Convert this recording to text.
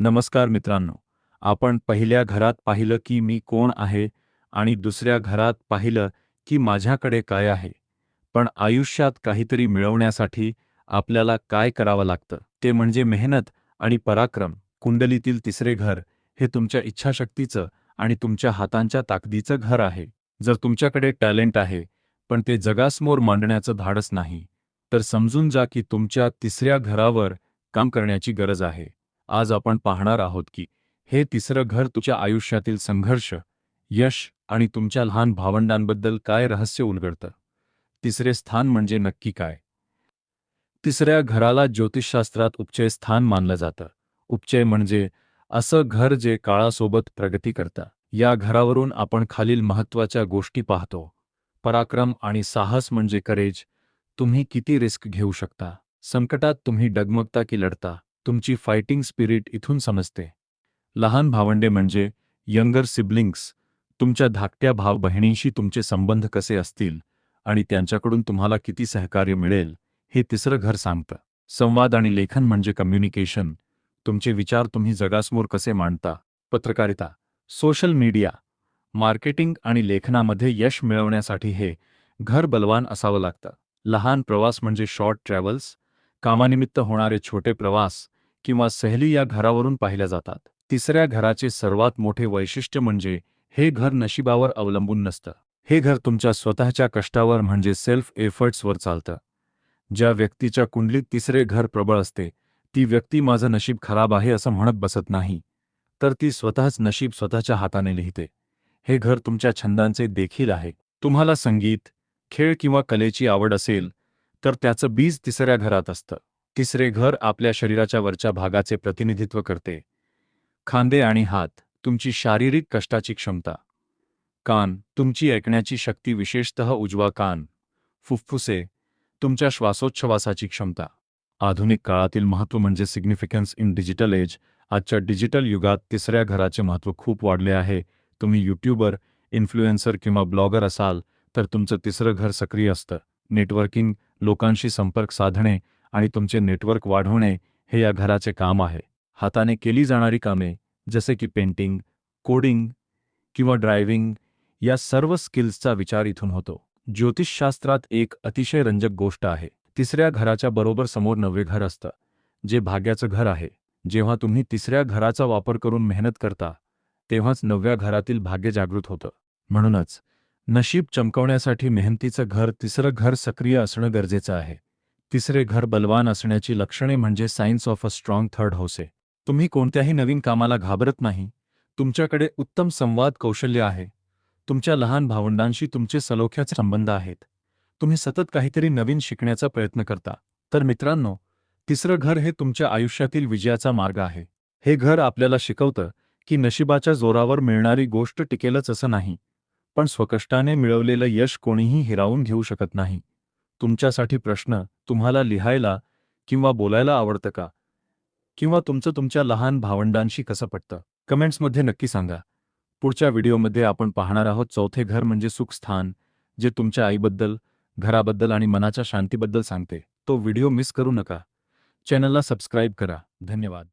नमस्कार मित्रांनो. आपण पहिल्या घरात पाहिलं की मी कोण आहे आणि दुसऱ्या घरात पाहिलं की माझ्याकडे काय आहे. पण आयुष्यात काहीतरी मिळवण्यासाठी आपल्याला काय करावं लागतं ते म्हणजे मेहनत आणि पराक्रम. कुंडलीतील तिसरे घर हे तुमच्या इच्छाशक्तीचं आणि तुमच्या हातांच्या ताकदीचं घर आहे. जर तुमच्याकडे टॅलेंट आहे पण ते जगासमोर मांडण्याचं धाडस नाही, तर समजून जा की तुमच्या तिसऱ्या घरावर काम करण्याची गरज आहे. आज आपण पाहणार आहोत की हे तिसरं घर तुमच्या आयुष्यातील संघर्ष, यश आणि तुमच्या लहान भावंडांबद्दल काय रहस्य उलगडतं. तिसरे स्थान म्हणजे नक्की काय? तिसऱ्या घराला ज्योतिषशास्त्रात उपचय स्थान मानलं जातं. उपचय म्हणजे असं घर जे काळासोबत प्रगती करतं. या घरावरून आपण खालील महत्त्वाच्या गोष्टी पाहतो. पराक्रम आणि साहस म्हणजे करेज. तुम्ही किती रिस्क घेऊ शकता. संकटात तुम्ही डगमगता की लढता. तुमची फायटिंग स्पिरिट इथून समजते. लहान भावंडे म्हणजे यंगर सिबलिंग्स. तुमच्या धाकट्या भाव बहिणींशी तुमचे संबंध कसे असतील आणि त्यांच्याकडून तुम्हाला किती सहकार्य मिळेल हे तिसरं घर सांगतं. संवाद आणि लेखन म्हणजे कम्युनिकेशन. तुमचे विचार तुम्ही जगासमोर कसे मांडता. पत्रकारिता, सोशल मीडिया, मार्केटिंग आणि लेखनामध्ये यश मिळवण्यासाठी हे घर बलवान असावं लागतं. लहान प्रवास म्हणजे शॉर्ट ट्रॅव्हल्स. कामानिमित्त होणारे छोटे प्रवास किंवा सहली या घरावरून पाहिल्या जातात. तिसऱ्या घराचे सर्वात मोठे वैशिष्ट्य म्हणजे हे घर नशिबावर अवलंबून नसतं. हे घर तुमच्या स्वतःच्या कष्टावर म्हणजे सेल्फ एफर्ट्सवर चालतं. ज्या व्यक्तीच्या कुंडलीत तिसरे घर प्रबळ असते, ती व्यक्ती माझं नशीब खराब आहे असं म्हणत बसत नाही, तर ती स्वतःच नशीब स्वतःच्या हाताने लिहिते. हे घर तुमच्या छंदांचे देखील आहे. तुम्हाला संगीत, खेळ किंवा कलेची आवड असेल, तर त्याचं बीज तिसऱ्या घरात असतं. तिसरे घर आपल्या शरीराच्या वरच्या भागाचे प्रतिनिधित्व करते. खांदे आणि हात, तुमची शारीरिक कष्टाची क्षमता. कान, तुमची ऐकण्याची शक्ती विशेषतः उजवा कान. फुफ्फुसे, तुमच्या श्वासोच्छवासाची क्षमता. आधुनिक काळातील महत्त्व म्हणजे सिग्निफिकन्स इन डिजिटल एज. आजच्या डिजिटल युगात तिसऱ्या घराचे महत्त्व खूप वाढले आहे. तुम्ही यूट्यूबर, इन्फ्लुएन्सर किंवा ब्लॉगर असाल, तर तुमचं तिसरं घर सक्रिय असतं. नेटवर्किंग, लोकांशी संपर्क साधणे आणि तुमचे नेटवर्क वाढवणे हे या घराचे काम आहे. हाताने केली जाणारी कामे, जसे की पेंटिंग, कोडिंग किंवा ड्रायव्हिंग, या सर्व स्किल्सचा विचार इथून होतो. ज्योतिषशास्त्रात एक अतिशय रंजक गोष्ट आहे. तिसऱ्या घराच्या बरोबर समोर 9वे घर असतं, जे भाग्याचं घर आहे. जेव्हा तुम्ही तिसऱ्या घराचा वापर करून मेहनत करता, तेव्हाच 9व्या घरातील भाग्य जागृत होतं. म्हणूनच नशीब चमकवण्यासाठी मेहनतीचं घर, तिसरं घर सक्रिय असणं गरजेचं आहे. तिसरे घर बलवान असण्याची लक्षणे म्हणजे science of a strong third house आहे. तुम्ही कोणत्याही नवीन कामाला घाबरत नाही. तुमच्याकडे उत्तम संवाद कौशल्य आहे. तुमच्या लहान भावंडांशी तुमचे सलोख्याचे संबंध आहेत. तुम्ही सतत काहीतरी नवीन शिकण्याचा प्रयत्न करता. तर मित्रांनो, तिसरं घर हे तुमच्या आयुष्यातील विजयाचा मार्ग आहे. हे घर आपल्याला शिकवतं की नशिबाच्या जोरावर मिळणारी गोष्ट टिकेलच असं नाही, पण स्वकष्टाने मिळवलेलं यश कोणीही हिरावून घेऊ शकत नाही. तुमच्यासाठी प्रश्न: तुम्हाला लिहायला किंवा बोलायला आवडतं का? किंवा तुमचं तुमच्या लहान भावंडांशी कसं पटतं? कमेंट्समध्ये नक्की सांगा. पुढच्या व्हिडिओमध्ये आपण पाहणार आहोत चौथे घर म्हणजे सुखस्थान, जे तुमच्या आईबद्दल, घराबद्दल आणि मनाच्या शांतीबद्दल सांगते. तो व्हिडिओ मिस करू नका. चॅनलला सबस्क्राईब करा. धन्यवाद.